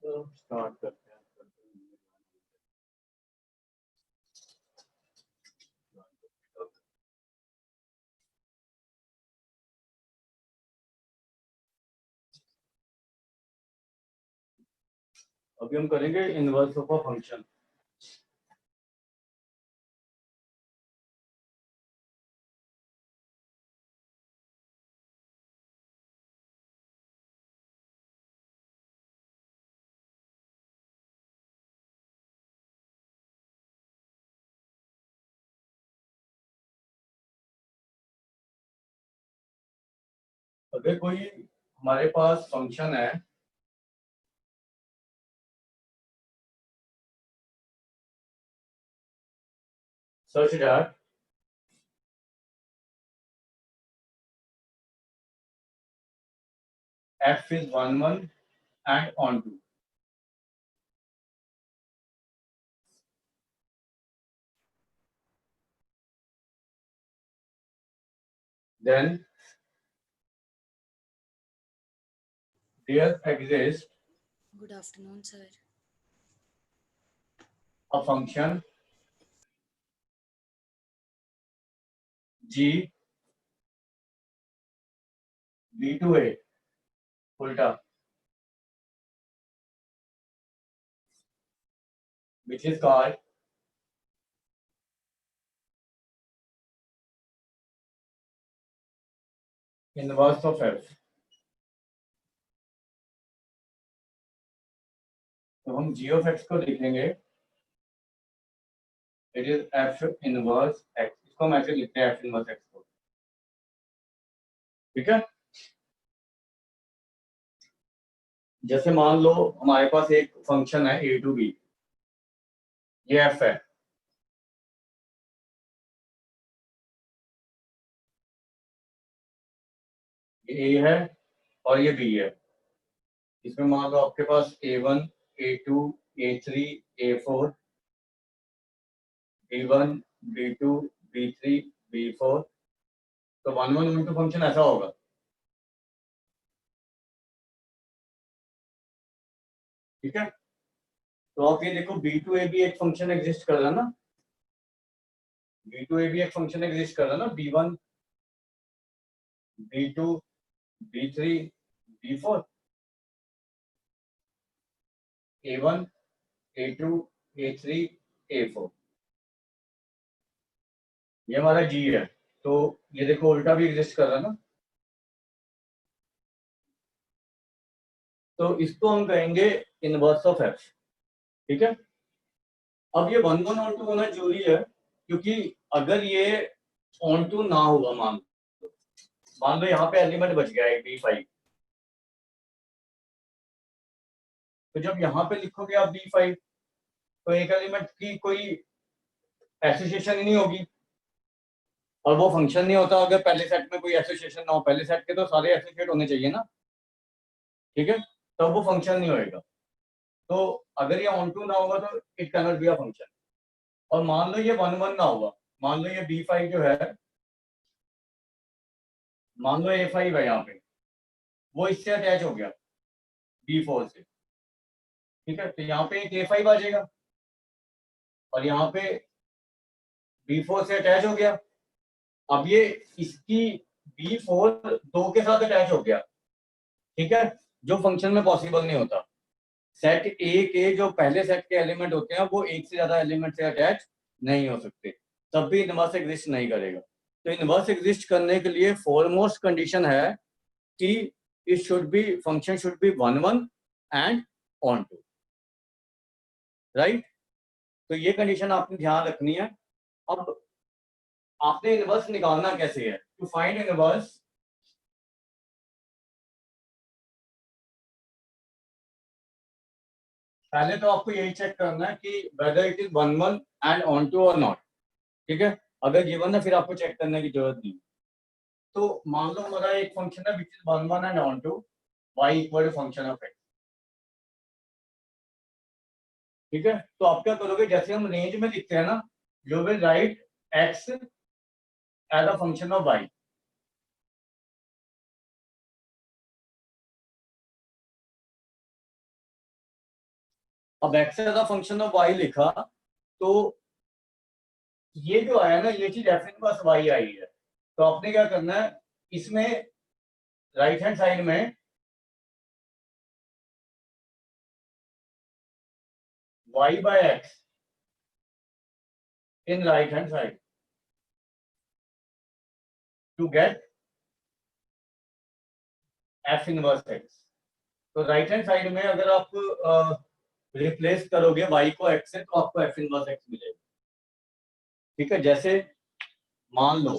तो स्टार्ट करते हैं। अभी हम करेंगे इनवर्स ऑफ अ फंक्शन। अगर कोई हमारे पास फंक्शन है such that f is 1 and onto, then there exists Good afternoon, sir. a function g b to a उल्टा, which is called inverse of f। तो हम g of x को लिखेंगे, it is f inverse x। इसको हम ऐसे लिखते हैं f इनवर्स x को, ठीक है। जैसे मान लो हमारे पास एक फंक्शन है a to b, ये f है, ये a है और ये b है। इसमें मान लो आपके पास a1 a2 a3 a4 b1 b2 b3 b4, तो 1 1 1 2 फंक्शन ऐसा होगा। ठीक है, तो आप ये देखो बी टू ए भी एक फंक्शन एग्जिस्ट कर रहा है ना, बी टू ए भी एक फंक्शन एग्जिस्ट कर रहा है ना, b1 b2 b3 b4 a1 a2 a3 a4, ये हमारा g है। तो ये देखो उल्टा भी एग्जिस्ट कर रहा है ना, तो इसको हम कहेंगे इनवर्स ऑफ f। ठीक है, अब ये 1 1 ऑन टू होना जरूरी है, क्योंकि अगर ये ऑन टू ना होगा, मान लो यहाँ पे एलिमेंट बच गया है b5, तो जब यहाँ पे लिखोगे आप b5, तो एक एलिमेंट की कोई एसोसिएशन ही नहीं होगी, और वो फंक्शन नहीं होता अगर पहले सेट में कोई एसोसिएशन ना हो। पहले सेट के तो सारे एसोसिएट होने चाहिए ना, ठीक है, तो वो फंक्शन नहीं होएगा। तो अगर ये ऑन टू ना होगा तो it cannot be a function. और मान लो ये 1 1 ना होगा, मान लो ये b5 जो है, मान लो a5 है यहाँ पे, वो इससे अटैच हो गया b4 से, ठीक है, तो यहाँ पे एक a5 आ जाएगा और यहाँ पे b4 से अटैच हो गया। अब ये इसकी b4 2 के साथ अटैच हो गया, ठीक है, जो फंक्शन में पॉसिबल नहीं होता। सेट ए के जो पहले सेट के एलिमेंट होते हैं वो एक से ज्यादा एलिमेंट से अटैच नहीं हो सकते, तब भी इनवर्स एग्जिस्ट नहीं करेगा। तो इनवर्स एग्जिस्ट करने के लिए फॉरमोस्ट कंडीशन है कि it should be, function should be 1 1 and onto, right. तो ये कंडीशन आपने ध्यान रखनी है। अब आपने इनवर्स निकालना कैसे है, टू फाइंड इनवर्स पहले तो आपको यही चेक करना है कि whether it is 1 1 and onto और नॉट, ठीक है। अगर गिवन है फिर आपको चेक करने की जरूरत नहीं। तो मान लो हमारा एक फंक्शन है which is 1 1 and onto y equal to function of x, ठीक है। तो आप क्या करोगे, जैसे हम रेंज में लिखते हैं ना, you will write x as a function of y, अब x as a function of y लिखा तो ये जो आया ना ये चीज f इनवर्स y आई है, तो आपने क्या करना है इसमें राइट हैंड साइड में y by x in right hand side to get f inverse x। तो राइट हैंड साइड में अगर आप रिप्लेस करोगे y को x से तो आपको f इनवर्स x मिलेगा। ठीक है, जैसे मान लो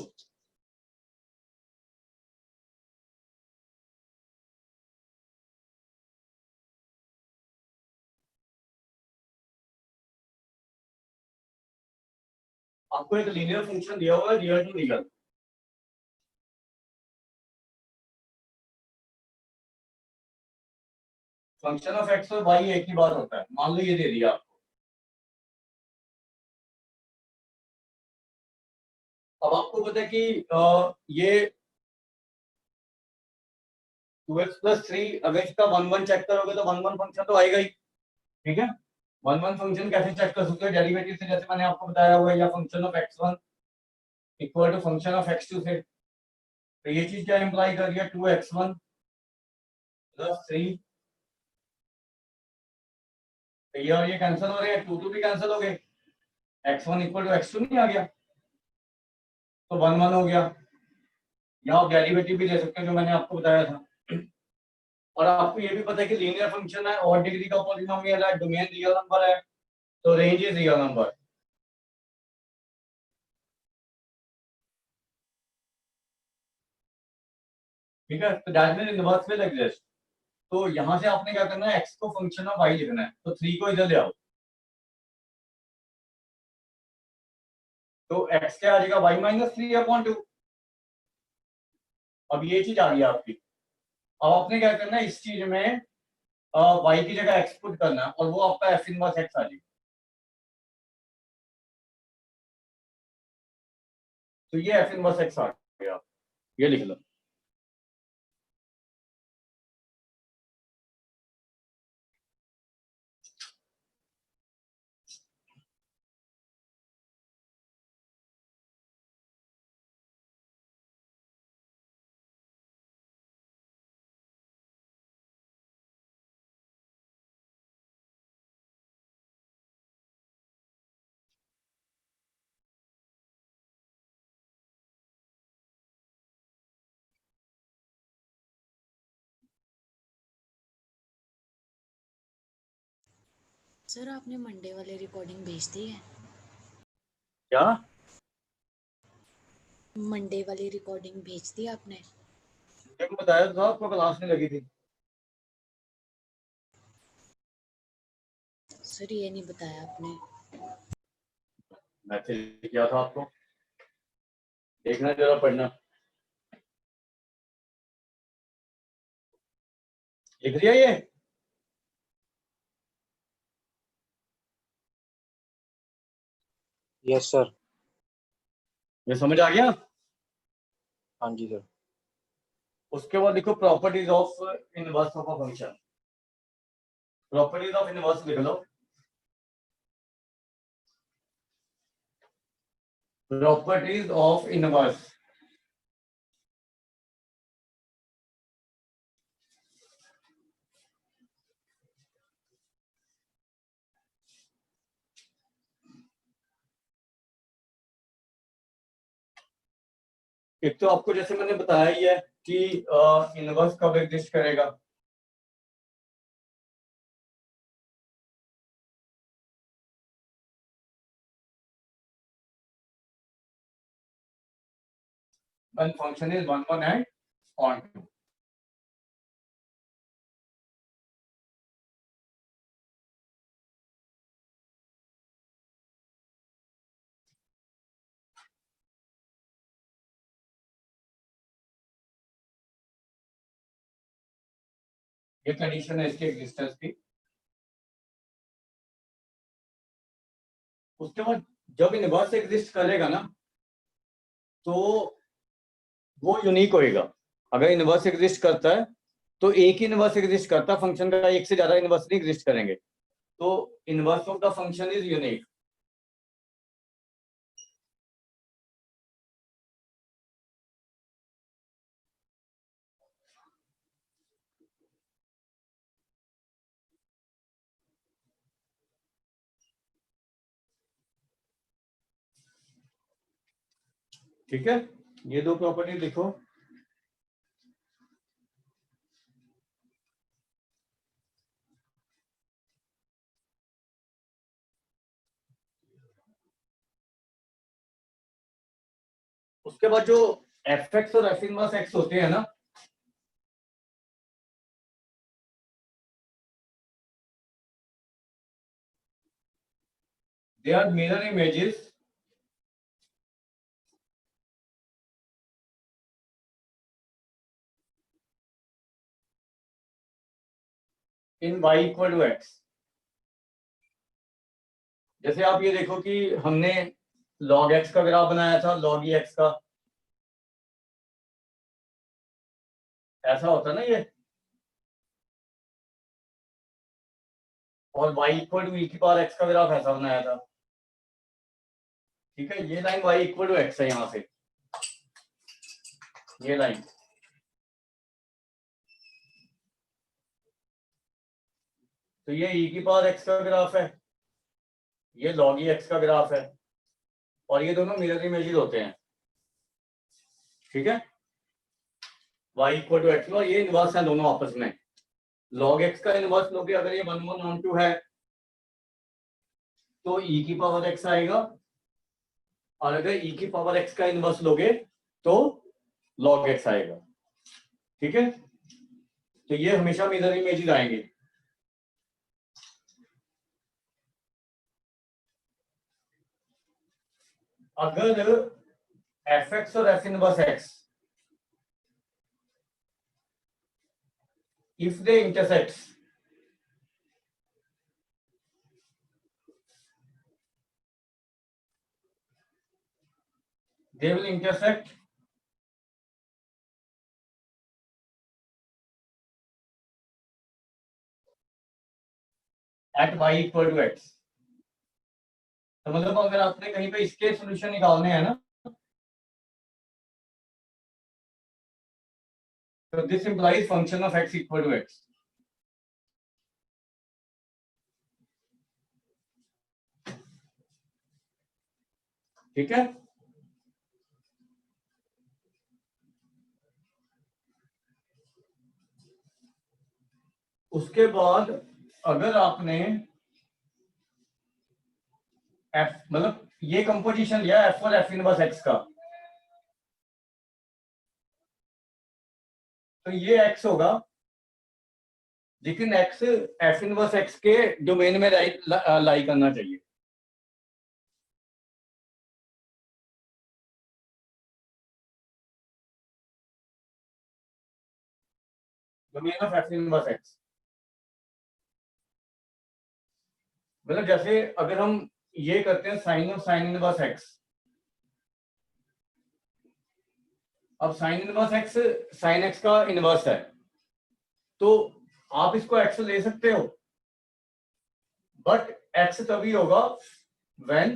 आपको एक लीनियर फंक्शन दिया हुआ है real to real, function of x और वाई एक ही बार होता है। मान लो ये दे दिया आपको, अब आपको पता है कि ये 2x + 3 अगर इसका 1 1 चेक करोगे तो 1 1 फंक्शन तो आएगा ही। ठीक है, 1 1 फंक्शन कैसे चेक कर सकते हो? डेरिवेटिव से, जैसे मैंने आपको बताया हुआ है, या function of x1 equal to function of x2 से। तो ये चीज क्या इंप्लाई कर रही है? 2x1 + 3, तो ये और ये कैंसिल हो रहे हैं, 2 2 भी कैंसिल हो गए, x1 इक्वल टू x2 नहीं आ गया, तो 1 1 हो गया। या आप डेरिवेटिव भी ले सकते हैं जो मैंने आपको बताया था। और आपको ये भी पता है कि लीनियर फंक्शन है, और डिग्री का पॉलिनोमियल है, डोमेन रियल नंबर है, तो रेंज इज रियल नंबर। ठीक है, तो that means inverse will exist. तो यहां से आपने क्या करना है, x को फंक्शन ऑफ y लिखना है, तो 3 को इधर ले आओ, तो x क्या आ जाएगा? y - 3/2। अब ये चीज आ गई आपकी। अब आपने क्या करना है, इस चीज में y की जगह x पुट करना है, और वो आपका f इनवर्स x आ जाएगा। तो ये f इनवर्स x आ गया, ये लिख लो। सर आपने मंडे वाली रिकॉर्डिंग भेज दी है? क्या? मंडे वाली रिकॉर्डिंग भेज दी आपने? देखो बताया तो था आपको, क्लास में लगी थी। सर ये नहीं बताया आपने। मैसेज किया था आपको, देखना जरा, पढ़ना। लिख दिया ये? Yes sir. ये समझ आ गया? हाँ जी सर। उसके बाद लिखो properties of inverse of a function. Properties of inverse लिख लो। Properties of inverse. एक तो आपको जैसे मैंने बताया ही है कि इनवर्स कब एग्जिस्ट करेगा। when function is 1 1 and on 2। ये कंडीशन है इसके एग्जिस्टेंस की। उसके बाद जब इनवर्स एग्जिस्ट करेगा ना, तो वो यूनिक होएगा। अगर इनवर्स एग्जिस्ट करता है तो एक ही इनवर्स एग्जिस्ट करता है, फंक्शन का एक से ज्यादा इनवर्स नहीं एग्जिस्ट करेंगे। तो inverse of the function is unique. ठीक है, ये दो प्रॉपर्टी लिखो। उसके बाद जो एफ एक्स और एफ इनवर्स एक्स होते हैं ना, they are mirror images in y equal to x. जैसे आप ये देखो कि हमने log x का ग्राफ बनाया था, log e x का, ऐसा होता ना ये, और y इक्वल टू e की पावर x का ग्राफ ऐसा बनाया था। ठीक है, ये line y equal to x है यहां से, ये लाइन। तो ये e की पावर x का ग्राफ है, ये log e x का ग्राफ है, और ये दोनों मिरर इमेजेस होते हैं। ठीक है, y इक्वल टू एक्स, और ये इनवर्स है दोनों आपस में। log x का इनवर्स लोगे अगर ये 1112 है तो e की पावर x आएगा, और अगर e की पावर x का इनवर्स लोगे तो log x आएगा। ठीक है, तो ये हमेशा मिरर इमेजेस आएंगे। अगर एफ एक्स और f inverse x if they intersect, they will intersect at y equal to x। तो मतलब अगर आपने कहीं पे इसके सॉल्यूशन निकालने हैं ना, तो this implies function of x equal to x। ठीक है, उसके बाद अगर आपने f मतलब ये कंपोजिशन लिया f और f इनवर्स x का, तो ये x होगा, लेकिन x f इनवर्स x के डोमेन में लाई करना चाहिए। Domain of f inverse x, मतलब जैसे अगर हम ये करते हैं sine of sine inverse x, अब sine inverse x sine x का इनवर्स है, तो आप इसको x ले सकते हो, बट x तभी होगा व्हेन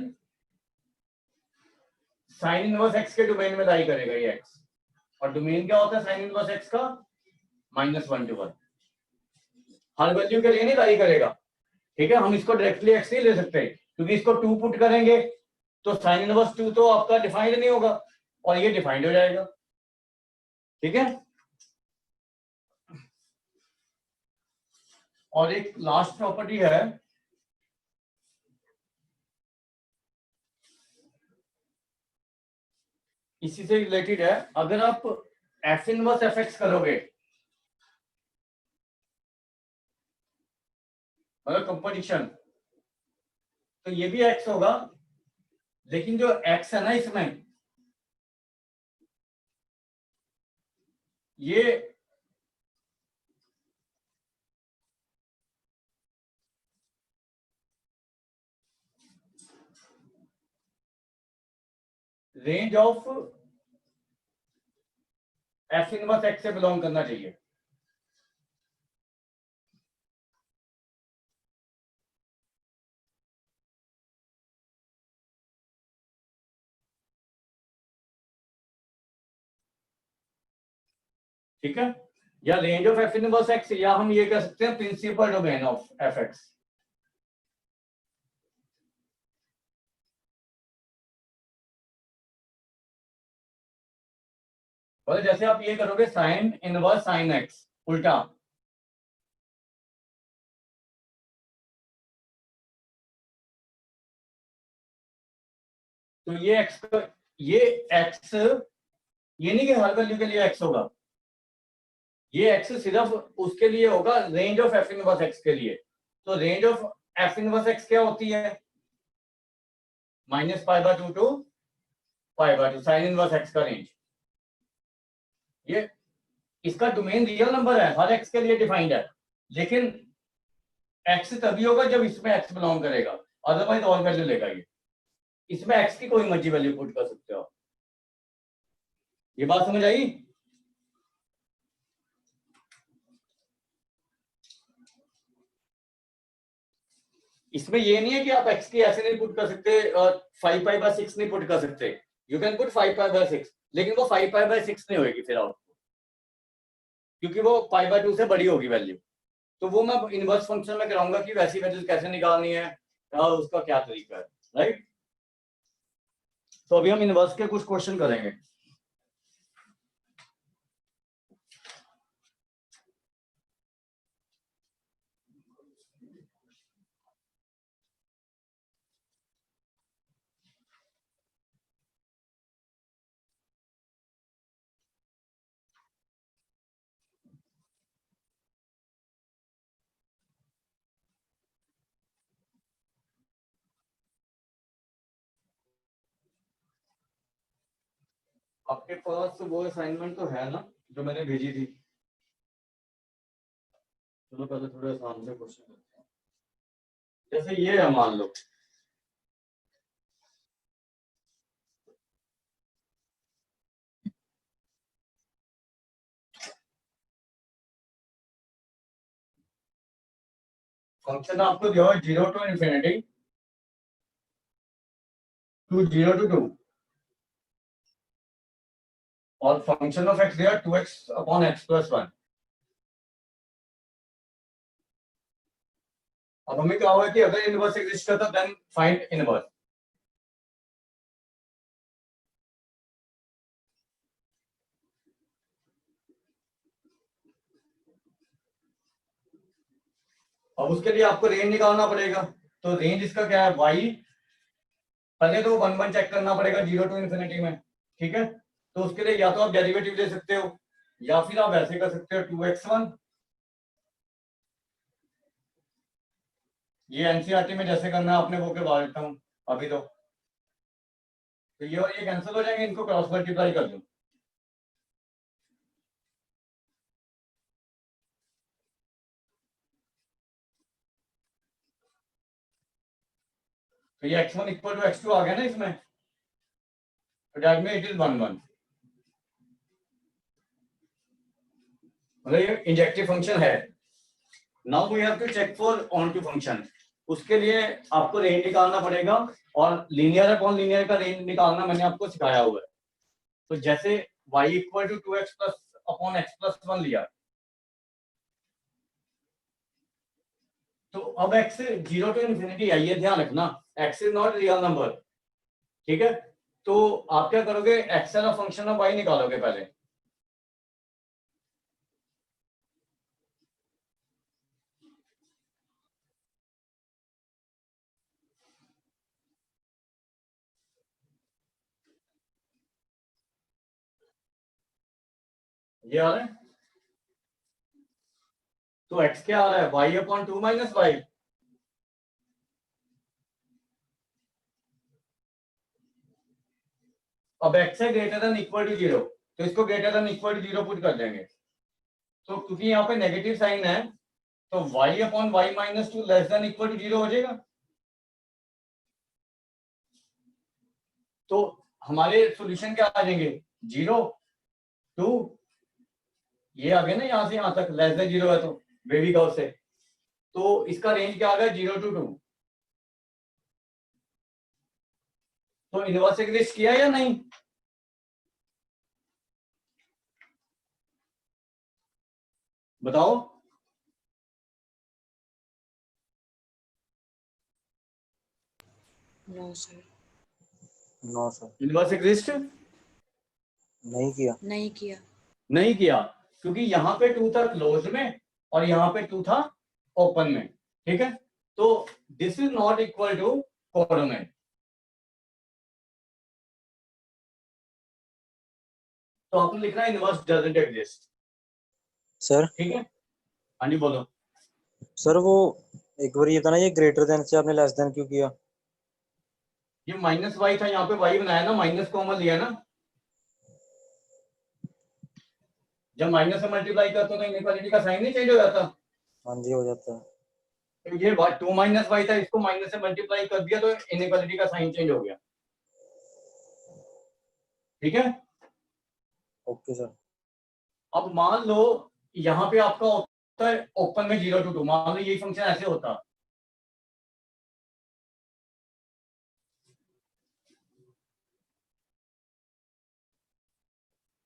साइन इनवर्स x के डोमेन में लाई करेगा ये x। और डोमेन क्या होता है साइन इनवर्स x का? -1 to 1, हर वैल्यू के लिए नहीं लाई करेगा। ठीक है, हम इसको डायरेक्टली x नहीं ले सकते, क्योंकि इसको 2 पुट करेंगे तो साइन इनवर्स 2 तो आपका डिफाइंड नहीं होगा, और ये डिफाइंड हो जाएगा। ठीक है, और एक लास्ट प्रॉपर्टी है, इसी से रिलेटेड है। अगर आप एफ इनवर्स एफ एक्स करोगे, मतलब कंपोजिशन, तो ये भी एक्स होगा, लेकिन जो एक्स है ना इसमें, ये range of f inverse x से बिलोंग करना चाहिए। ठीक है, या range of f inverse x, या हम ये कह सकते हैं principal domain of f x. और जैसे आप ये करोगे साइन इनवर्स साइन एक्स उल्टा, तो ये एक्स, ये एक्स, ये नहीं कि हर वैल्यू के लिए एक्स होगा, ये एक्स सिर्फ उसके लिए होगा range of f inverse x के लिए। तो range of f inverse x क्या होती है, -π/2 टू π/2 साइन इनवर्स एक्स का रेंज। ये इसका डोमेन रियल नंबर है, हर एक्स के लिए डिफाइंड है, लेकिन एक्स तभी होगा जब इसमें एक्स बिलोंग करेगा, अदरवाइज और वैल्यू लेगा ये। इसमें एक्स की कोई मर्जी वैल्यू पुट कर सकते हो। ये बात समझ आई? इसमें ये नहीं है कि आप एक्स की ऐसे नहीं पुट कर सकते, 5π/6 नहीं पुट कर सकते, यू कैन पुट 5π/6, लेकिन वो 5π/6 नहीं होगी फिर आउटपुट, क्योंकि वो π/2 से बड़ी होगी वैल्यू। तो वो मैं इनवर्स फंक्शन में कराऊंगा कि वैसी वैल्यूज कैसे निकालनी है और उसका क्या तरीका है, राइट। तो अभी हम इनवर्स के कुछ क्वेश्चन करेंगे। आपके पास वो असाइनमेंट तो है ना जो मैंने भेजी थी? चलो पहले थोड़े आसान से क्वेश्चन करते हैं। जैसे ये है, मान लो फंक्शन आपको दिया है 0 to infinity to 0 to 2, और फंक्शन ऑफ एक्स दिया 2x/x+1। अब हमें क्या हुआ कि अगर इनवर्स एग्जिस्ट करता देन फाइंड इनवर्स। अब उसके लिए आपको रेंज निकालना पड़ेगा। तो रेंज इसका क्या है, y, पहले तो 1 चेक करना पड़ेगा 0 to infinity में, ठीक है। तो उसके लिए या तो आप डेरिवेटिव ले सकते हो, या फिर आप ऐसे कर सकते हो 2x1, ये एनसीईआरटी में जैसे करना है आपने वो करवा देता हूँ अभी। तो ये और ये कैंसिल हो जाएंगे, इनको क्रॉस मल्टीप्लाई कर दो। तो ये x1 = x2 आ गया ना इसमें, तो दैट मींस इट इज 1 1, मतलब ये इंजेक्टिव फंक्शन है। Now we have to check for onto function. उसके लिए आपको रेंज निकालना पड़ेगा, और लीनियर अपॉन लीनियर का रेंज निकालना मैंने आपको सिखाया हुआ है। तो जैसे y = 2x+/x+1 लिया, तो अब x 0 to infinity है, ये ध्यान रखना, x is not real number, ठीक है। तो आप क्या करोगे, x का फंक्शन ऑफ y निकालोगे पहले। ये आ रहा है, तो x क्या आ रहा है, y/2 - y। अब x है ग्रेटर देन इक्वल टू 0, तो इसको greater than equal to 0 put कर देंगे। तो क्योंकि यहाँ पे नेगेटिव साइन है, तो y/y - 2 less than equal to 0 हो जाएगा। तो हमारे सॉल्यूशन क्या आ जाएंगे, 0 2, ये आ गया ना यहाँ से यहाँ तक, लेस देन 0 है तो बेबी कर्व से, तो इसका रेंज क्या आ गया, 0 to 2। तो इनवर्स एग्जिस्ट किया या नहीं, बताओ। No sir. No sir. Inverse exist नहीं किया। नहीं किया। नहीं किया, क्योंकि यहाँ पे 2 था क्लोज में और यहाँ पे 2 था ओपन में। ठीक है, तो this is not equal to coordinate. तो आपको लिखना है इनवर्स डजंट एग्जिस्ट। सर। ठीक है, हाँ जी बोलो। सर वो एक बार ये बताना, ये ग्रेटर देन से आपने लेस देन क्यों किया? ये माइनस वाई था, यहाँ पे वाई बनाया ना, माइनस कॉमन लिया ना। जब माइनस से मल्टीप्लाई करते हो तो इनइक्वालिटी का साइन नहीं चेंज हो जाता। हाँ जी, हो जाता है। तो ये 2 माइनस वाई था, इसको माइनस से मल्टीप्लाई कर दिया तो इनइक्वालिटी का साइन चेंज हो गया। ठीक है, ओके सर। अब मान लो यहाँ पे आपका होता है ओपन में 0 to 2, मान लो यही फंक्शन ऐसे होता,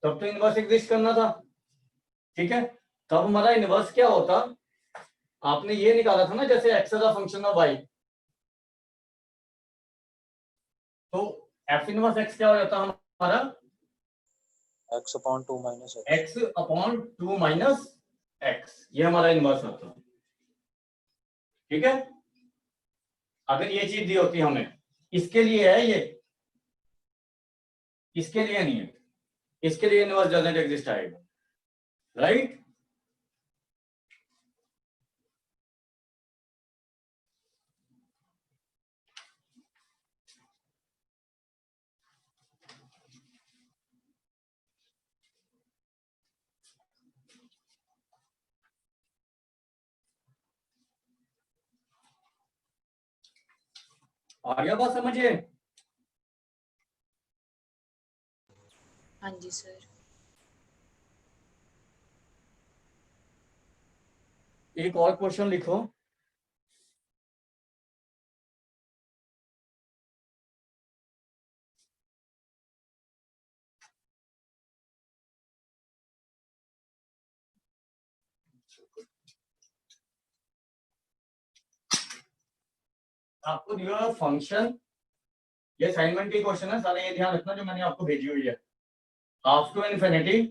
तब तो इनवर्स एग्जिस्ट करना था। ठीक है, तब हमारा इनवर्स क्या होता, आपने ये निकाला था ना, जैसे एक्स का फंक्शन ऑफ वाई, तो एफ इनवर्स एक्स क्या हो जाता हमारा, x upon 2 minus x upon 2 minus x, ये हमारा इनवर्स होता। ठीक है, अगर ये चीज दी होती हमें, इसके लिए है ये, इसके लिए नहीं है, इसके लिए इनवर्स डजंट एग्जिस्ट आएगा। राइट, आ गया बात समझिए। हाँ जी सर। एक और क्वेश्चन लिखो। आपको दिया फंक्शन, ये असाइनमेंट के क्वेश्चन है सारे, ये ध्यान रखना जो मैंने आपको भेजी हुई है। Half to infinity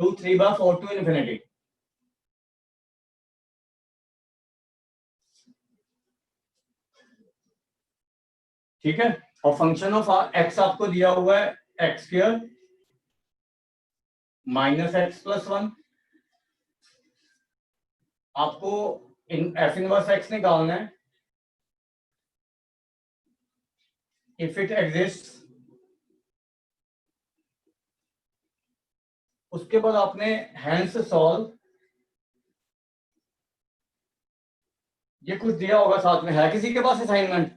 to 3/4 to infinity. ठीक है, और फंक्शन ऑफ एक्स आपको दिया हुआ है x square minus x plus 1। आपको इन एफ इनवर्स एक्स निकालना है इफ इट एग्जिस्ट। उसके बाद आपने हैंस सॉल्व, ये कुछ दिया होगा साथ में, है किसी के पास असाइनमेंट?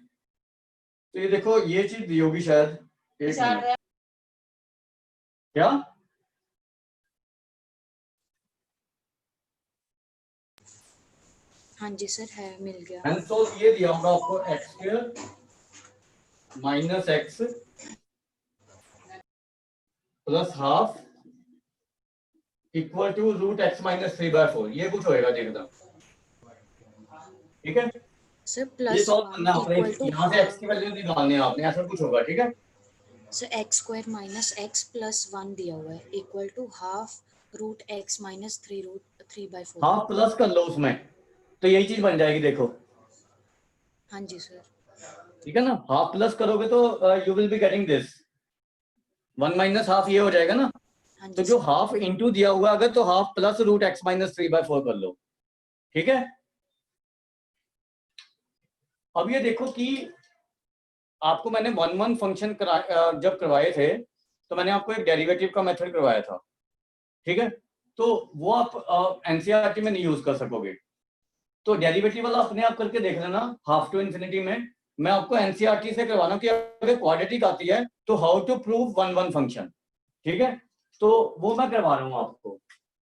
तो ये देखो, ये चीज दी होगी शायद, एक मिनट। क्या? हाँ जी सर, है, मिल गया। हैंस सॉल्व ये दिया होगा आपको x square minus x plus half equal to root x minus 3/4, ये कुछ होएगा देखना। ठीक है, सर ये प्लस सॉल्व 1 करना है आपने, इक्वल टू यहाँ से एक्स की वैल्यू निकालनी है आपने, ऐसा कुछ होगा। ठीक है, sir x square minus x plus 1 दिया हुआ है equal to half root x minus 3/4। Half plus कर लो उसमें, तो यही चीज बन जाएगी देखो। हाँ जी सर। ठीक है ना, हाफ प्लस करोगे तो you will be getting this 1 minus half, ये हो जाएगा ना। हाँ तो जी जो सर। हाफ इंटू दिया हुआ अगर, तो half plus root x minus 3/4 कर लो। ठीक है, अब ये देखो कि आपको मैंने 1 फंक्शन जब करवाए थे, तो मैंने आपको एक डेरिवेटिव का मेथड करवाया था। ठीक है, तो वो आप एनसीईआरटी में नहीं यूज कर सकोगे, तो डेरिवेटिव वाला अपने आप करके देख लेना हाफ टू इन्फिनिटी में। मैं आपको एनसीईआरटी से करवाना कि अगर क्वाड्रेटिक आती है तो हाउ टू प्रूव 1 फंक्शन। ठीक है, तो वो मैं करवा रहा हूं आपको।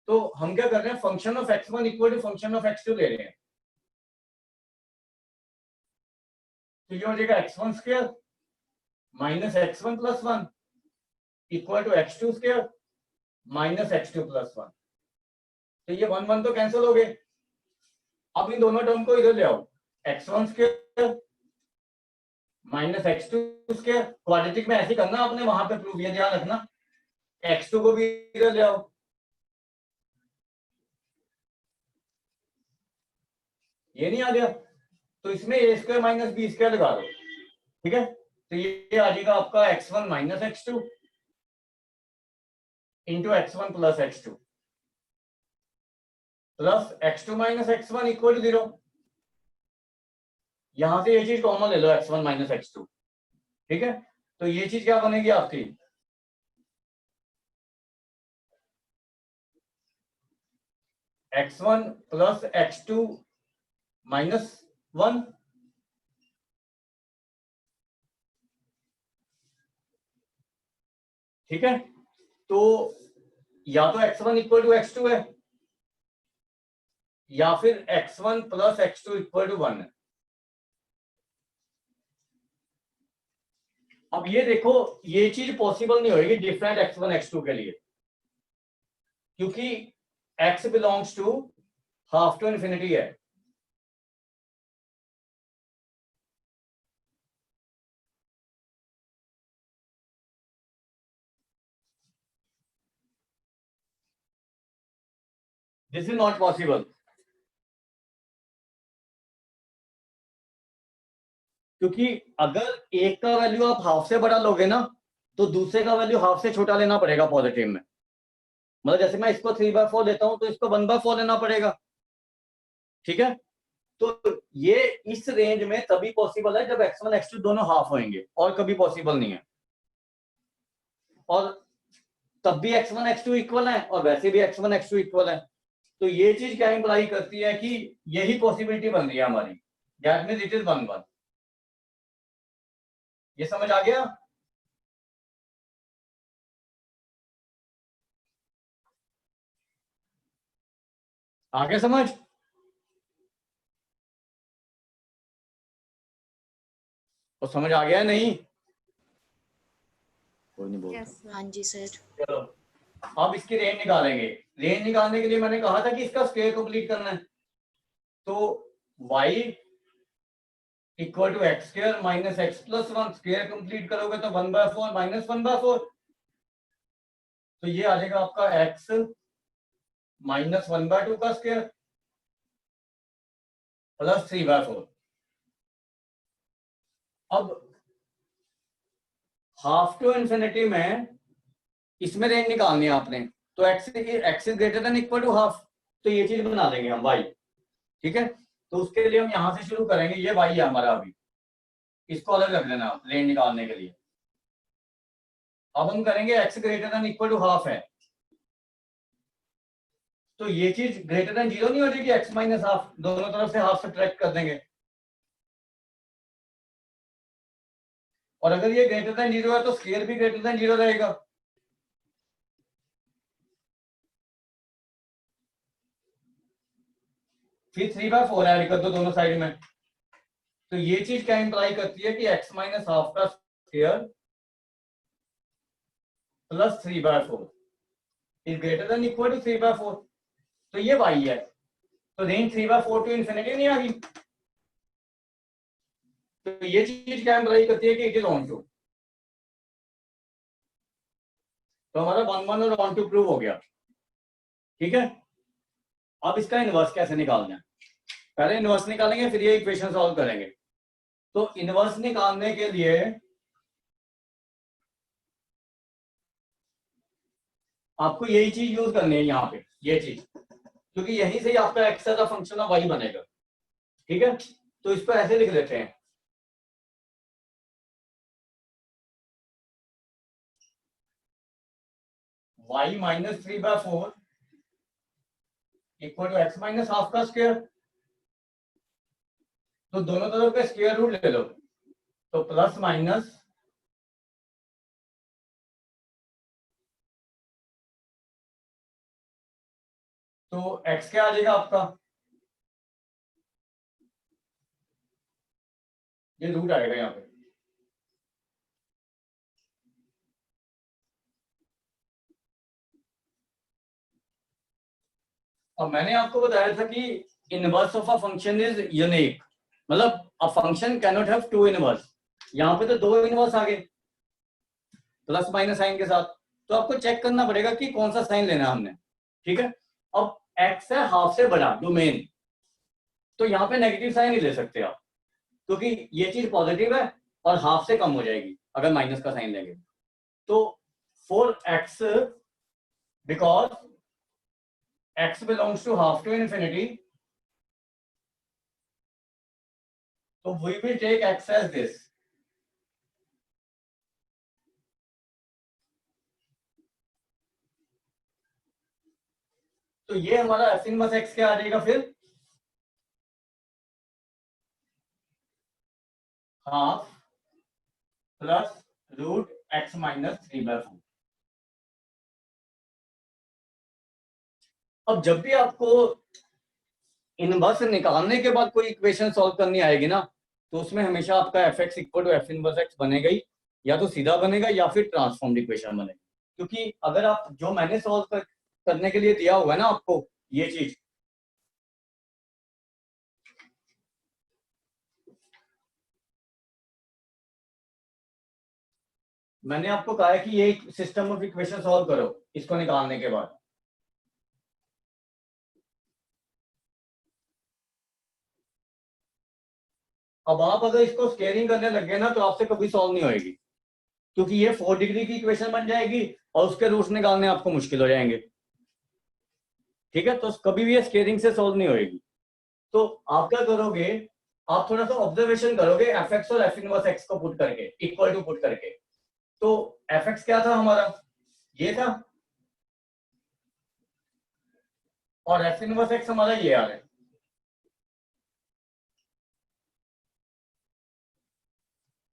तो हम क्या कर रहे हैं, function of x1 equal to function of x2 ले रहे हैं। तो ये हो जाएगा x1 square minus x1 plus 1 equal to x2 square minus x two plus one. तो ये 1 1 तो कैंसिल हो गए। अब इन दोनों टर्म को इधर ले आओ, x one square minus x two square. Quadratic में ऐसे करना आपने, वहां पे प्रूफ, ये ध्यान रखना। एक्स टू को भी इधर ले आओ, ये नहीं आ गया तो इसमें a square minus b square लगा दो, ठीक है। तो ये आ जाएगा आपका x one minus x two into x one plus x two plus x two minus x one equal to 0। यहां से ये चीज कॉमन ले लो, x one minus x two, ठीक है। तो ये चीज क्या बनेगी आपकी, x one plus x two minus one, ठीक है। तो या तो x one equal to x two है, या फिर x one plus x two equal to one है। अब ये देखो, ये चीज पॉसिबल नहीं होगी different x one x two के लिए, क्योंकि x belongs to half to infinity है। दिस इज नॉट पॉसिबल, क्योंकि अगर एक का वैल्यू आप हाफ से बड़ा लोगे ना, तो दूसरे का वैल्यू हाफ से छोटा लेना पड़ेगा पॉजिटिव में। मतलब जैसे मैं इसको 3/4 लेता हूं तो इसको 1/4 लेना पड़ेगा, ठीक है। तो ये इस रेंज में तभी पॉसिबल है जब x1 x2 दोनों हाफ होंगे, और कभी पॉसिबल नहीं है। और तब भी x1 x2 इक्वल है, और वैसे भी x1 x2 इक्वल है। तो ये चीज क्या इंप्लाई करती है कि यही पॉसिबिलिटी बन रही है हमारी, दैट मींस इट इज 1 1। ये समझ आ गया? आगे समझ? तो समझ आ गया नहीं? कोई नहीं बोलता। हाँ जी सर। चलो अब इसकी रेंज निकालेंगे। रेंज निकालने के लिए मैंने कहा था कि इसका स्क्वायर कंप्लीट करना है। तो y equal to x square minus x plus one, square complete करोगे तो 1/4 माइनस 1/4। तो ये आ जाएगा आपका x माइनस 1/2 का स्क्वायर प्लस 3/4। अब हाफ टू इंफिनिटी में इसमें रेंज निकालनी है आपने, तो x is greater than equal to half. तो ये चीज बना देंगे हम y, ठीक है। तो उसके लिए हम यहां से शुरू करेंगे, ये y है हमारा, अभी इसको अलग रख देना रेंज निकालने के लिए। अब हम करेंगे x greater than equal to half है, तो ये चीज ग्रेटर देन 0 नहीं हो जाएगी, x माइनस हाफ, दोनों तरफ से हाफ सब्ट्रैक्ट कर देंगे। और अगर ये ग्रेटर देन 0 है तो स्क्वायर भी ग्रेटर देन 0 रहेगा। फिर 3/4 ऐड कर दो दोनों साइड में। तो ये चीज क्या इंप्लाई करती है कि x माइनस हाफ का square plus 3/4 is greater than equal to 3/4। तो ये y है। तो रेंज 3/4 टू इंफिनिटी नहीं आ गई। तो ये चीज क्या इंप्लाई करती है कि इट इज ऑन टू। तो हमारा 1 1 और ऑन टू प्रूव हो गया, ठीक है। अब इसका इनवर्स कैसे निकालना है? पहले इनवर्स निकालेंगे, फिर ये इक्वेशन सॉल्व करेंगे। तो इनवर्स निकालने के लिए आपको यही चीज यूज करनी है यहाँ पे, ये चीज, क्योंकि यहीं से ही आपका एक्स का फंक्शन ऑफ वाई बनेगा, ठीक है। तो इसको ऐसे लिख लेते हैं, y minus 3/4 equal to x minus half का स्क्वायर। तो दोनों तरफ का स्क्वायर रूट ले लो, तो प्लस माइनस तो x क्या आ जाएगा आपका, ये रूट आएगा यहाँ पे, अब मैंने आपको बताया था कि inverse of a function is unique, मतलब a function can not have two inverse. यहाँ पे तो दो इनवर्स आ गए प्लस माइनस साइन के साथ, तो आपको चेक करना पड़ेगा कि कौन सा साइन लेना है हमने। ठीक है, अब एक्स है हाफ से बड़ा डोमेन, तो यहाँ पे नेगेटिव साइन ही ले सकते आप, क्योंकि ये चीज पॉजिटिव है और हाफ से कम हो जाएगी अगर माइनस का साइन लेंगे। तो for x, because x belongs to half to infinity, so we will take x as this. तो ये हमारा f इनवर्स x क्या आ जाएगा फिर, half plus root x minus 3/4। अब जब भी आपको इनवर्स निकालने के बाद कोई इक्वेशन सॉल्व करनी आएगी ना, तो उसमें हमेशा आपका f x equal to f inverse x बनेगा ही, या तो सीधा बनेगा या फिर ट्रांसफॉर्म्ड इक्वेशन बनेगा। क्योंकि अगर आप जो मैंने सॉल्व करने के लिए दिया हुआ है ना आपको ये चीज, मैंने आपको कहा है कि ये सिस्टम ऑफ इक्वेशन सॉल्व करो इसको निकालने के बाद, अब आप अगर इसको स्केलिंग करने लग गए ना तो आपसे कभी सॉल्व नहीं होएगी, क्योंकि ये 4 डिग्री की इक्वेशन बन जाएगी और उसके रूट्स निकालने आपको मुश्किल हो जाएंगे। ठीक है, तो कभी भी ये स्केलिंग से सॉल्व नहीं होएगी। तो आप क्या करोगे, आप थोड़ा सा ऑब्जर्वेशन करोगे एफ एक्स और एफ इनवर्स एक्स को पुट करके, इक्वल टू पुट करके। तो एफ एक्स क्या था हमारा, ये था, और एफ इनवर्स एक्स हमारा ये आ रहा है।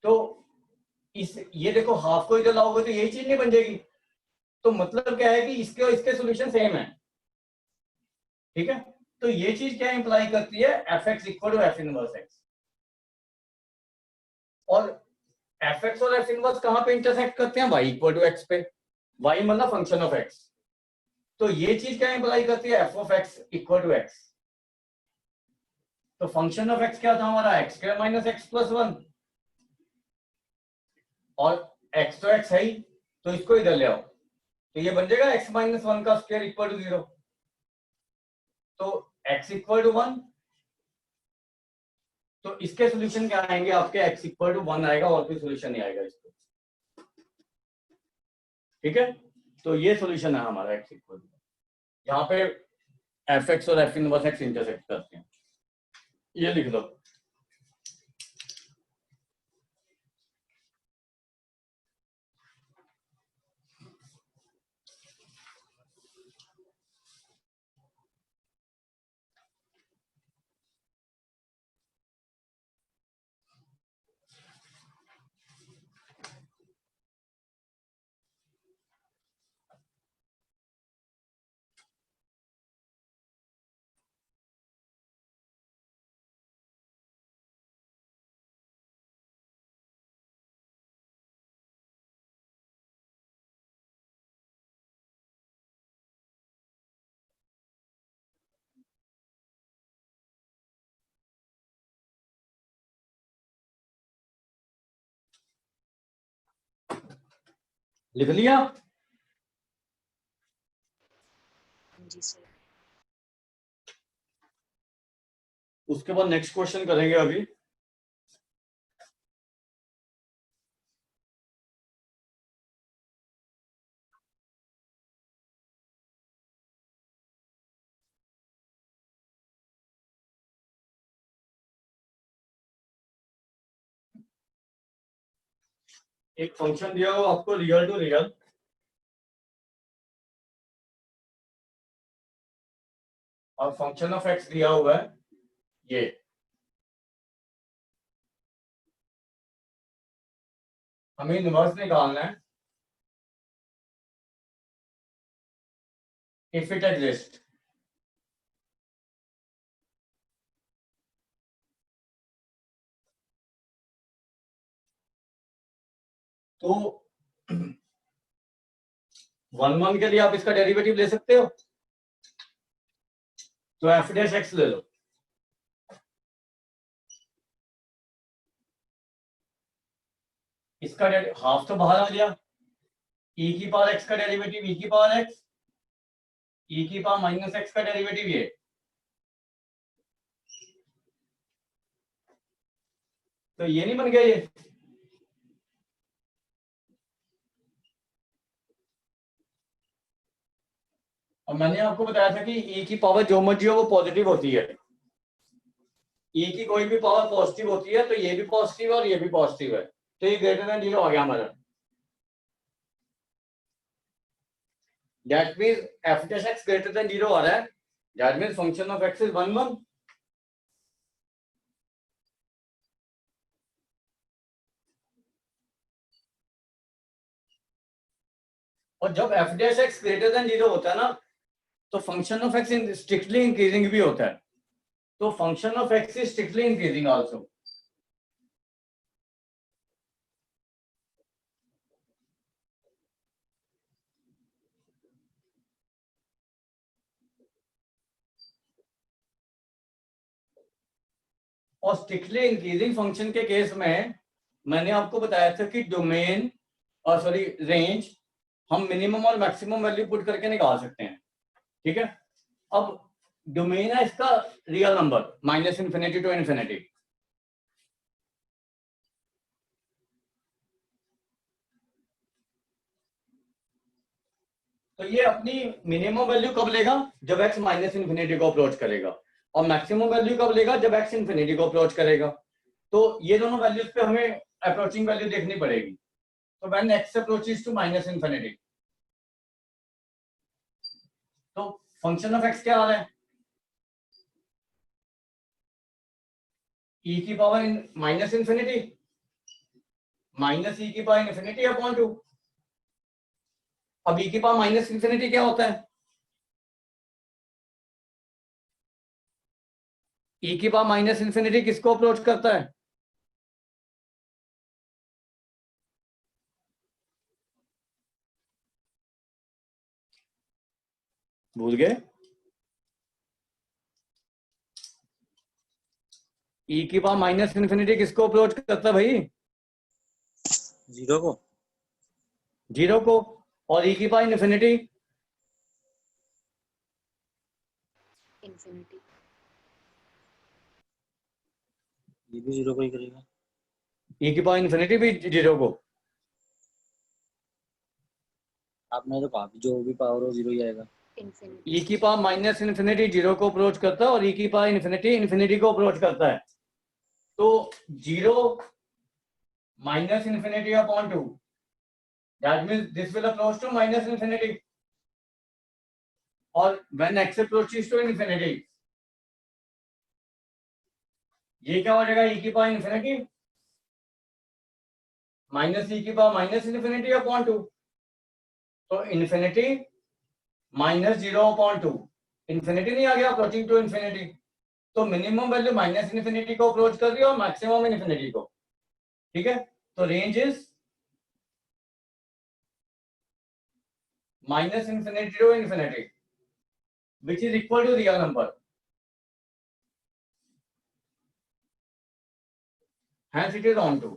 तो ये देखो हाफ को इधर लाओगे तो यही चीज नहीं बन जाएगी, तो मतलब क्या है कि इसके और इसके सोल्यूशन सेम है। ठीक है, तो ये चीज क्या इंप्लाई करती है, f x equal to f inverse x. और एफ एक्स और एफ इनवर्स कहां पे इंटरसेक्ट करते हैं, वाई इक्वल टू एक्स पे, वाई मतलब फंक्शन ऑफ एक्स। तो ये चीज क्या इंप्लाई करती है, f of x equal to x. तो फंक्शन ऑफ एक्स क्या था हमारा, x square minus x plus 1, और एक्स तो एक्स है ही, तो इसको इधर ले आओ, तो ये बन जाएगा एक्स माइनस 1 का स्क्वायर इक्वल टू 0। तो x इक्वल टू 1, तो इसके सॉल्यूशन क्या आएंगे आपके, x इक्वल टू 1 आएगा और कोई सॉल्यूशन नहीं आएगा इसको। ठीक है, तो ये सॉल्यूशन है हमारा x इक्वल टू, यहाँ पे एफ एक्स और एफ इनवर्स एक्स इंटरसेक्ट करते हैं, ये लिख दो। लिख लिया, जी सर। उसके बाद नेक्स्ट क्वेश्चन करेंगे अभी। एक फंक्शन दिया हुआ आपको रियल टू रियल, और फंक्शन ऑफ एक्स दिया हुआ है ये, हमें इनवर्स निकालना है इफ इट एग्जिस्ट। तो 1 1 के लिए आप इसका डेरिवेटिव ले सकते हो, तो एफ डैश एक्स ले लो, इसका हाफ तो बाहर आ गया, e की पावर x का डेरिवेटिव e की पावर x, e की पावर माइनस x का डेरिवेटिव ये, तो ये नहीं बन गया ये। और मैंने आपको बताया था कि e की पावर जो मर्जी हो वो पॉजिटिव होती है, e की कोई भी पावर पॉजिटिव होती है, तो ये भी पॉजिटिव है और ये भी पॉजिटिव है, तो ये ग्रेटर देन 0 आ गया हमारा। That means f dash x greater then 0 आ रहा है, that means function of x is 1 1। और जब f dash x greater then 0 होता है ना, तो function of x strictly increasing भी होता है, तो function of x is strictly increasing also. और स्ट्रिक्टली इंक्रीजिंग फंक्शन के केस में मैंने आपको बताया था कि डोमेन और सॉरी रेंज हम मिनिमम और मैक्सिमम वैल्यू पुट करके निकाल सकते हैं, ठीक है। अब डोमेन है इसका real number minus infinity to infinity, तो ये अपनी मिनिमम वैल्यू कब लेगा, जब x माइनस इन्फिनिटी को अप्रोच करेगा, और मैक्सिमम वैल्यू कब लेगा, जब x इन्फिनिटी को अप्रोच करेगा। तो ये दोनों वैल्यूज पे हमें अप्रोचिंग वैल्यू देखनी पड़ेगी। तो when x approaches to minus infinity, तो फंक्शन ऑफ x क्या आ रहा है, e की power minus infinity minus e की पावर इन्फिनिटी अपॉन 2। अब e की पावर माइनस इन्फिनिटी क्या होता है, e की पावर माइनस इन्फिनिटी किसको अप्रोच करता है, भूल गए, e की पावर माइनस इन्फिनिटी किसको अप्रोच करता है भाई, 0 को। 0 को। और e की पावर इन्फिनिटी infinity. ये भी 0 को ही करेगा। e की पावर इन्फिनिटी भी 0 को। आपने तो कहा जो भी पावर हो 0 ही आएगा। Infinity. e की पावर माइनस इन्फिनिटी 0 को अप्रोच करता है और e की पावर इन्फिनिटी इन्फिनिटी को अप्रोच करता है, तो 0 minus infinity upon 2, that means this will approach to minus infinity, और when x approaches to infinity, ये क्या हो जाएगा, e की पावर इन्फिनिटी माइनस e की पावर माइनस इन्फिनिटी अपॉन 2, तो इन्फिनिटी माइनस 0 अपॉन 2, इन्फिनिटी नहीं आ गया, अप्रोचिंग टू इन्फिनिटी, तो मिनिमम वैल्यू माइनस इन्फिनिटी को अप्रोच कर रही है और मैक्सिमम इन्फिनिटी को, ठीक है। तो range is minus infinity to infinity which is equal to real number, hence it is on to।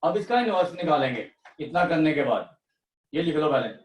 अब इसका इनवर्स निकालेंगे इतना करने के बाद, ये लिख लो पहले।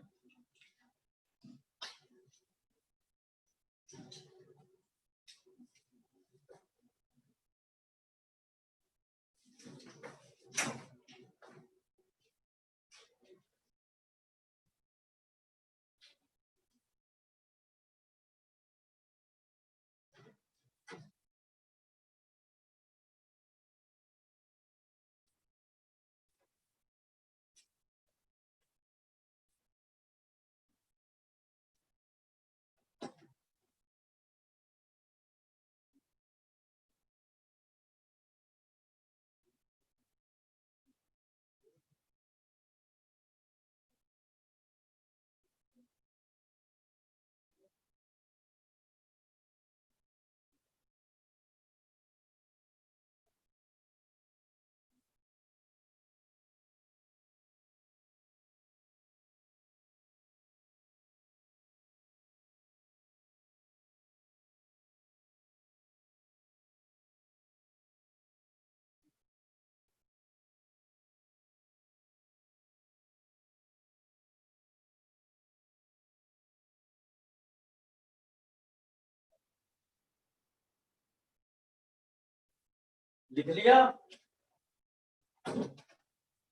लिख लिया।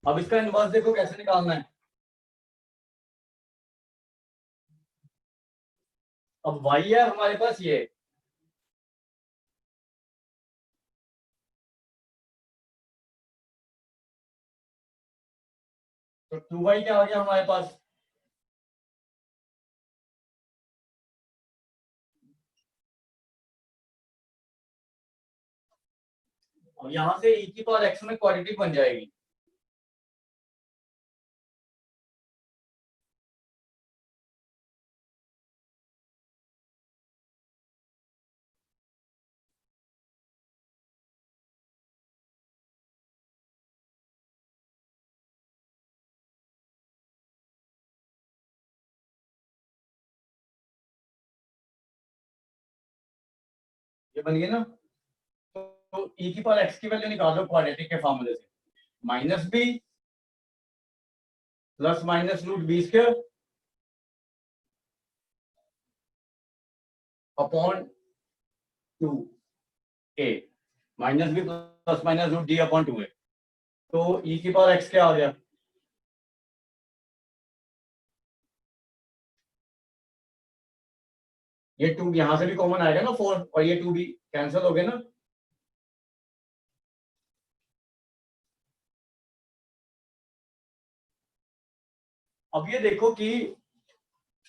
अब इसका इनवर्स देखो कैसे निकालना है। अब y है हमारे पास ये, तो 2y क्या आ गया हमारे पास, अब यहां से e की पावर x में क्वाड्रेटिक बन जाएगी। ये बन गया ना। तो e की पावर x की वैल्यू निकालो क्वाड्रेटिक के फॉर्मूले से, minus b plus minus root b square upon 2a minus b plus minus root d upon 2a। तो e की पावर x क्या आ गया, ये 2 यहां से भी कॉमन आएगा ना 4, और ये 2 भी कैंसिल हो गए ना। अब ये देखो कि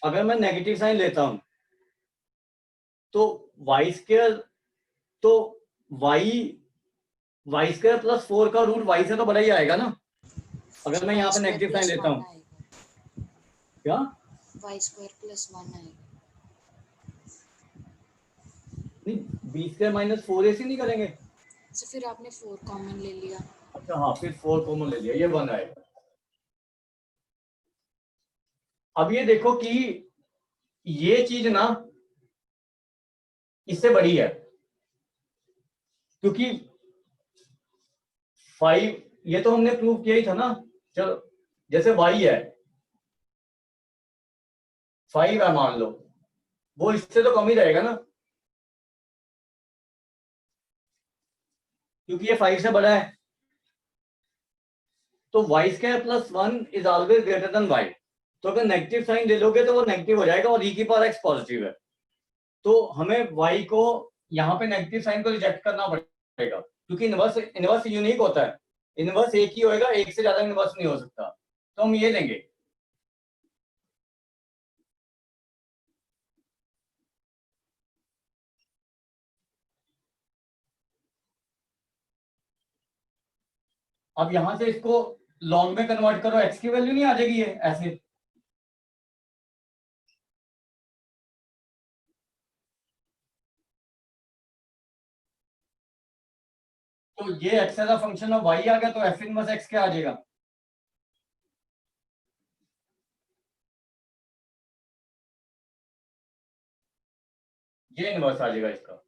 अगर मैं नेगेटिव साइन लेता हूं तो वाई स्क्वायर, तो वाई स्क्वायर प्लस 4 का रूट वाई से तो बड़ा ही आएगा ना, अगर मैं यहाँ पे नेगेटिव साइन लेता हूँ। क्या वाई स्क्वायर प्लस 1 आएगा। नहीं, बी स्क्वायर माइनस 4ac नहीं करेंगे। तो फिर आपने 4 कॉमन ले लिया। अच्छा हाँ, फिर 4 कॉमन ले लिया, ये 1 आएगा। अब ये देखो कि ये चीज ना इससे बड़ी है, क्योंकि 5 ये तो हमने प्रूव किया ही था ना। चलो जैसे y है 5 है मान लो, वो इससे तो कम ही रहेगा ना, क्योंकि ये 5 से बड़ा है। तो y square plus 1 is always greater than y। तो अगर नेगेटिव साइन ले लोगे तो वो नेगेटिव हो जाएगा और e की पावर x पॉजिटिव है, तो हमें y को यहाँ पे नेगेटिव साइन को रिजेक्ट करना पड़ेगा, क्योंकि इनवर्स इनवर्स यूनिक होता है, इनवर्स एक ही होएगा, एक से ज्यादा इनवर्स नहीं हो सकता। तो हम ये लेंगे। अब यहां से इसको लॉन्ग में कन्वर्ट करो, x की वैल्यू नहीं आ जाएगी ये ऐसे। तो ये x as a function of y आ गया, तो f इनवर्स x क्या आ जाएगा, ये इनवर्स आ जाएगा इसका,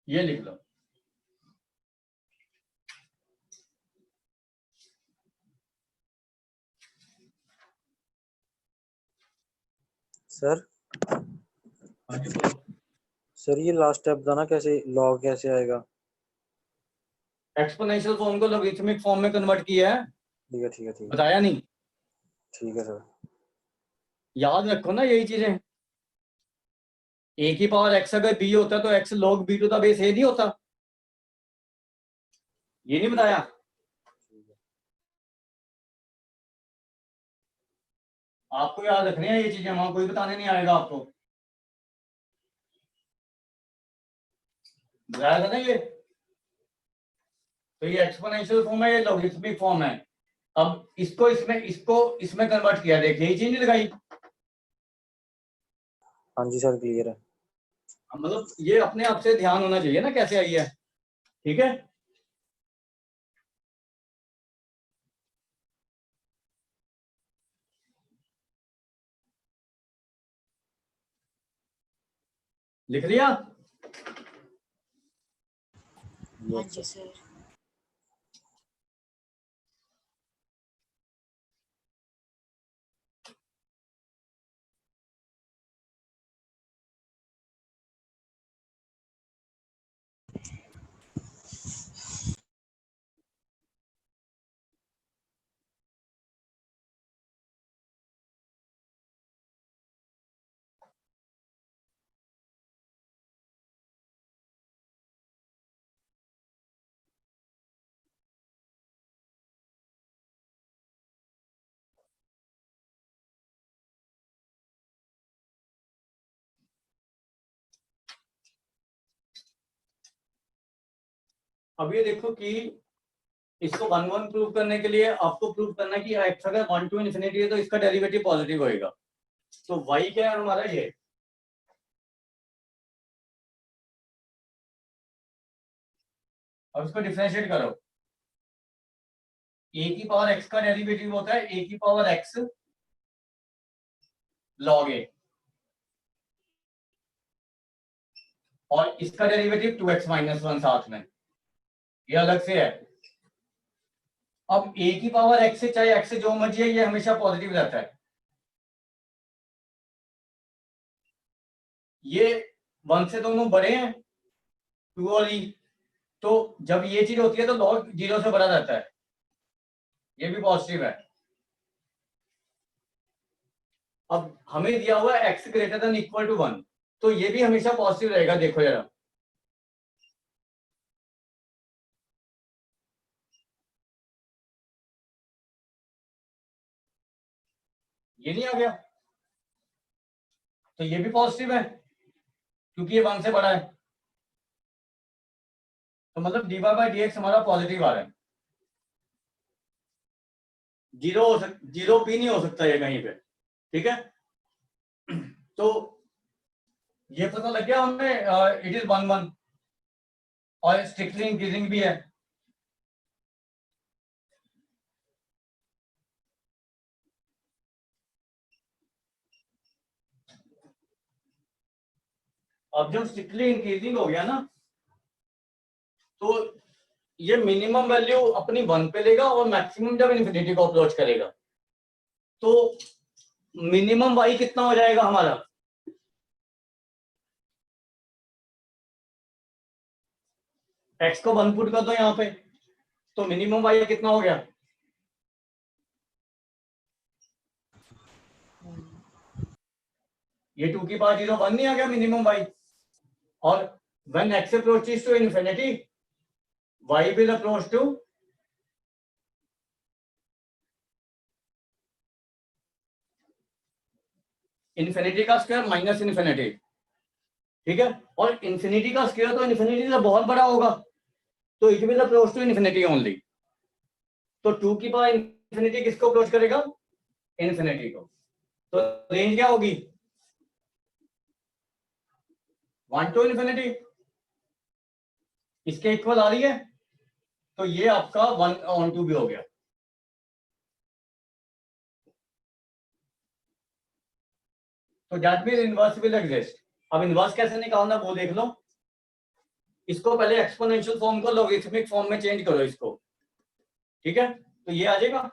ये लिख लो। सर सर ये लास्ट स्टेप बताना कैसे लॉग कैसे आएगा। एक्सपोनेंशियल फॉर्म को लॉगरिथमिक फॉर्म में कन्वर्ट किया है, ठीक है ठीक है ठीक है बताया नहीं, ठीक है सर। याद रखो ना यही चीजें। a की पावर x अगर b होता तो x log b to the base a नहीं होता, ये नहीं बताया। आपको याद रखनी है ये चीजें, वहां कोई बताने नहीं आएगा आपको, बताया था ना ये। तो ये एक्सपोनेंशियल फॉर्म है, ये लॉगरिथमिक फॉर्म है। अब इसको इसमें कन्वर्ट किया, देखिए ये चीज नहीं दिखाई, हाँ जी सर क्लियर है। मतलब ये अपने आप से ध्यान होना चाहिए ना कैसे आई है, ठीक है। लिख लिया। हाँ जी सर। अब ये देखो कि इसको 1 प्रूव करने के लिए आपको प्रूव करना है कि x अगर 1 to इन्फिनिटी है तो इसका डेरिवेटिव पॉजिटिव होएगा। तो y क्या है हमारा, ये अब इसको डिफरेंशिएट करो। a की पावर x का डेरिवेटिव होता है a की पावर x log a, और इसका डेरिवेटिव 2x माइनस 1 साथ में, ये अलग से है। अब a की पावर x से चाहे x से जो मर्जी है, ये हमेशा पॉजिटिव रहता है। ये 1 से दोनों बड़े हैं, 2 और e, तो जब ये चीज होती है तो log 0 से बड़ा रहता है, ये भी पॉजिटिव है। अब हमें दिया हुआ है x greater than equal to 1, तो ये भी हमेशा पॉजिटिव रहेगा। देखो जरा, ये नहीं आ गया, तो ये भी पॉजिटिव है क्योंकि ये 1 से बड़ा है। तो मतलब dy बाई dx हमारा पॉजिटिव आ रहा है। जीरो भी नहीं हो सकता ये कहीं पे, ठीक है। तो ये पता लग गया हमें, इट इज 1 और स्ट्रिक्टली इंक्रीजिंग भी है। अब जब स्ट्रिक्टली इंक्रीजिंग हो गया ना, तो ये मिनिमम वैल्यू अपनी 1 पे लेगा और मैक्सिमम जब इन्फिनिटी को अप्रोच करेगा तो मिनिमम y कितना हो जाएगा हमारा, x को 1 पुट कर दो यहाँ पे, तो मिनिमम y कितना हो गया, ये 2 की पावर 0 1 नहीं आ गया मिनिमम y। और when x approaches to infinity y will approach to infinity का स्क्वायर माइनस इन्फिनिटी, ठीक है। और इन्फिनिटी का स्क्वायर तो इन्फिनिटी से बहुत बड़ा होगा, तो it will approach to infinity only. तो 2 की पावर इन्फिनिटी किसको अप्रोच करेगा, इन्फिनिटी को। तो रेंज क्या होगी, 1 टू इन्फिनिटी, इसके इक्वल आ रही है, तो ये आपका 1/2 भी हो गया। तो that means inverse will exist. अब इनवर्स कैसे निकालना वो देख लो। इसको पहले एक्सपोनेंशियल फॉर्म को लॉगरिथमिक फॉर्म में चेंज करो इसको, ठीक है, तो ये आ जाएगा।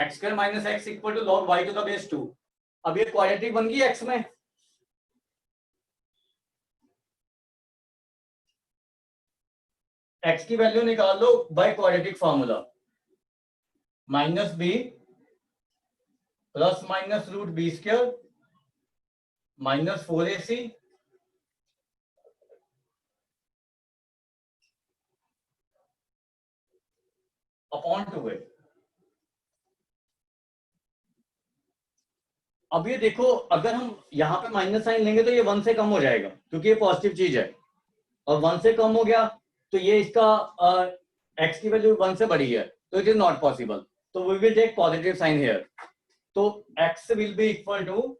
X square minus x equal to log y to the base 2। अब ये क्वाड्रेटिक बन गई एक्स में, एक्स की वैल्यू निकाल लो by quadratic formula, minus b plus minus root b square minus 4ac upon 2a। अब ये देखो, अगर हम यहाँ पे माइनस साइन लेंगे तो ये 1 से कम हो जाएगा क्योंकि ये पॉजिटिव चीज है, और 1 से कम हो गया तो ये इसका x की वैल्यू 1 से बड़ी है, तो इट इज नॉट पॉसिबल। तो we will take positive sign here, तो x will be equal to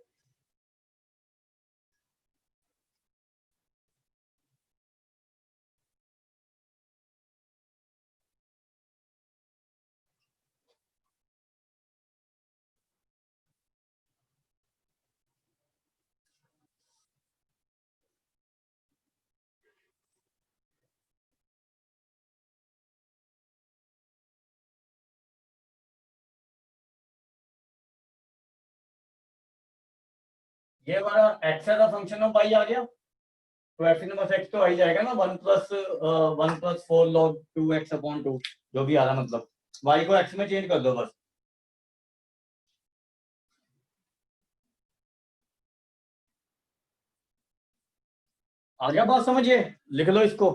ये हमारा x as a function of y आ गया, तो f इनवर्स x तो आ ही जाएगा ना, 1+4 log 2x अपॉन 2, जो भी आ रहा, मतलब y को x में चेंज कर दो बस। आ गया बात समझिए, लिख लो इसको।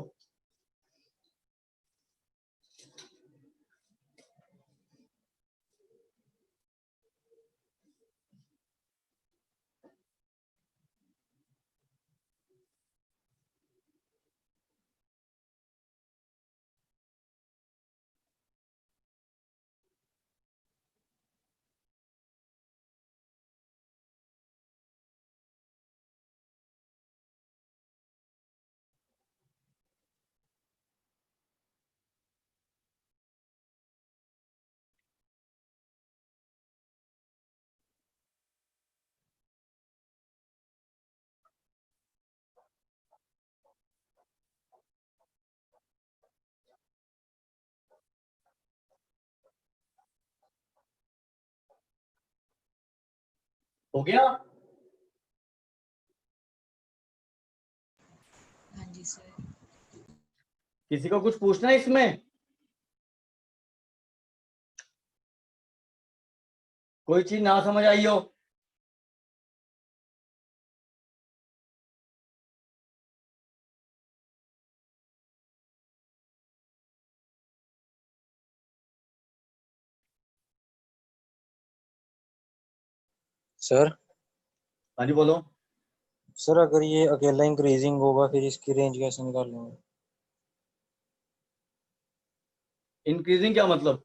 हो गया? हाँ जी सर। किसी को कुछ पूछना है इसमें? कोई चीज ना समझ आई हो? सर हाँ जी बोलो। सर अगर ये अकेला इंक्रीजिंग होगा फिर इसकी रेंज कैसे निकाल लूंगा? इंक्रीजिंग क्या मतलब?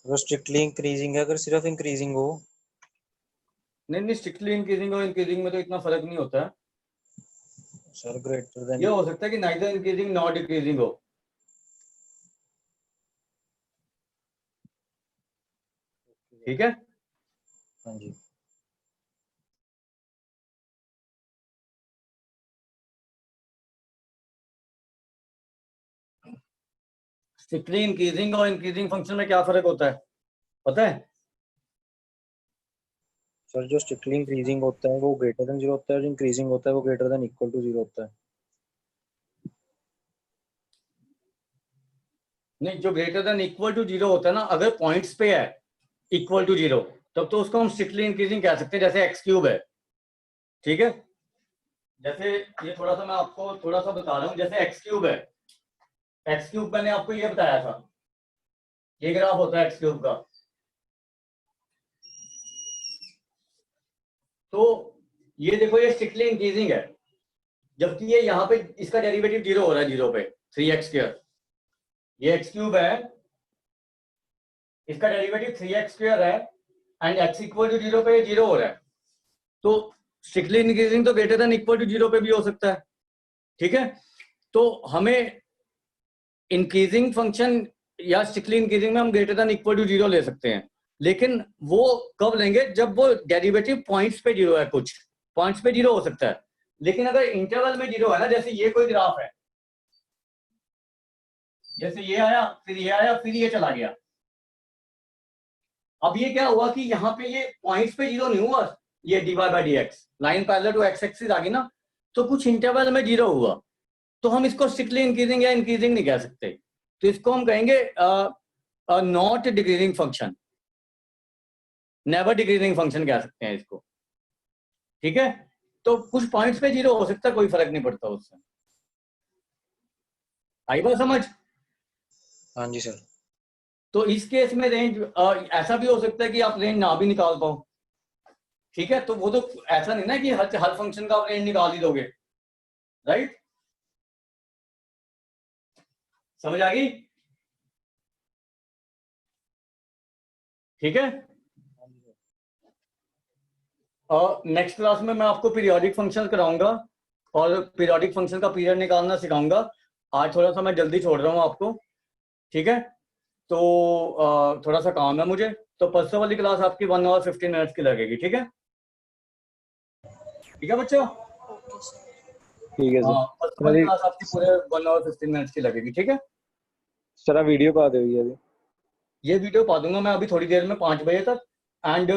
अगर स्ट्रिक्टली इंक्रीजिंग है, अगर सिर्फ इंक्रीजिंग हो। नहीं, स्ट्रिक्टली इंक्रीजिंग और इंक्रीजिंग में तो इतना फर्क नहीं होता है। Sir greater than. ये हो सकता है कि नाइदर इंक्रीजिंग नॉट डिक्रीजिंग हो। ठीक है। हाँ जी। स्ट्रिक्टली इंक्रीजिंग और इंक्रीजिंग फंक्शन में क्या फर्क होता है पता है? सर जो स्ट्रिक्टली इंक्रीजिंग होता है वो ग्रेटर देन 0 होता है, जो इंक्रीजिंग होता है वो ग्रेटर देन इक्वल टू 0 होता है। नहीं, जो ग्रेटर देन इक्वल टू 0 होता है ना, अगर पॉइंट्स पे है इक्वल टू 0 तब तो उसको हम स्ट्रिक्टली इंक्रीजिंग कह सकते हैं, जैसे एक्स क्यूब है। ठीक है, जैसे ये थोड़ा सा मैं आपको थोड़ा सा बता रहा हूँ, जैसे एक्स क्यूब है। एक्स क्यूब मैंने आपको ये बताया था, ये ग्राफ होता है एक्स क्यूब का। तो ये देखो, ये स्ट्रिक्टली इंक्रीजिंग है, जबकि ये यहाँ पे इसका डेरिवेटिव 0 हो रहा है 0 पे, 3x²। ये एक्स क्यूब है, इसका डेरिवेटिव 3x² है, एंड x इक्वल टू 0 पे 0 हो रहा है। तो स्ट्रिक्टली इंक्रीजिंग तो ग्रेटर देन इक्वल टू 0 पे भी हो सकता है। ठीक है, तो हमें इंक्रीजिंग फंक्शन या स्ट्रिक्टली इंक्रीजिंग में हम ग्रेटर देन इक्वल टू 0 ले सकते हैं, लेकिन वो कब लेंगे? जब वो डेरिवेटिव पॉइंट्स पे 0 है। कुछ पॉइंट्स पे 0 हो सकता है, लेकिन अगर इंटरवल में 0 है ना, जैसे ये कोई ग्राफ है, जैसे ये आया फिर ये आया फिर ये चला गया। अब ये क्या हुआ कि यहाँ पे ये पॉइंट्स पे 0 नहीं हुआ, ये dy/dx line parallel to x axis आ गई ना, तो कुछ इंटरवल में 0 हुआ। तो हम इसको स्ट्रिक्टली इंक्रीजिंग या इंक्रीजिंग नहीं कह सकते, तो इसको हम कहेंगे not decreasing function, never decreasing function कह सकते हैं इसको। ठीक है, तो कुछ पॉइंट्स पे 0 हो सकता है, कोई फर्क नहीं पड़ता उससे। आई बात समझ? हाँ जी सर। तो इस केस में रेंज ऐसा भी हो सकता है कि आप रेंज ना भी निकाल पाओ। ठीक है, तो वो तो ऐसा नहीं ना कि हर फंक्शन का आप रेंज निकाल ही दोगे, राइट? समझ आ गई? ठीक है, और नेक्स्ट क्लास में मैं आपको पीरियोडिक फंक्शन कराऊंगा और पीरियोडिक फंक्शन का पीरियड निकालना सिखाऊंगा। आज थोड़ा सा मैं जल्दी छोड़ रहा हूँ आपको। ठीक है, तो थोड़ा सा काम है मुझे, तो परसों वाली क्लास आपकी 1 आवर 15 मिनट्स की लगेगी। ठीक है? ठीक है बच्चों? Okay sir. ठीक है सर। हाँ, परसों वाली क्लास आपकी पूरे 1 आवर 15 मिनट्स की लगेगी। ठीक है, सर आप वीडियो पा दोगे अभी? ये वीडियो पा दूंगा मैं अभी थोड़ी देर में 5 बजे तक। एंड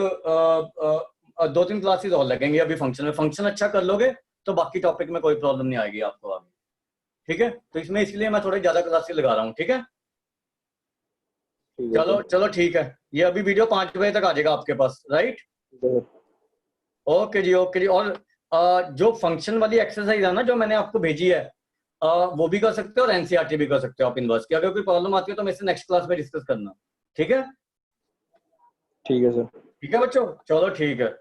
2-3 क्लासेस और लगेंगे अभी फंक्शन में। फंक्शन अच्छा कर लोगे तो बाकी टॉपिक में कोई प्रॉब्लम नहीं आएगी आपको आगे। ठीक है, तो इसमें इसलिए मैं थोड़ी ज्यादा क्लासेस लगा रहा हूँ। ठीक है, ठीक है चलो सर। चलो ठीक है, ये अभी वीडियो 5 बजे तक आ जाएगा आपके पास, राइट? ठीक है सर। ओके जी, ओके जी। और जो फंक्शन वाली एक्सरसाइज है ना जो मैंने आपको भेजी है, वो भी कर सकते हो और एनसीईआरटी भी कर सकते हो आप इनवर्स की। अगर कोई प्रॉब्लम आती है तो मेरे से नेक्स्ट क्लास में डिस्कस करना। ठीक है? ठीक है सर। ठीक है बच्चों, चलो ठीक है।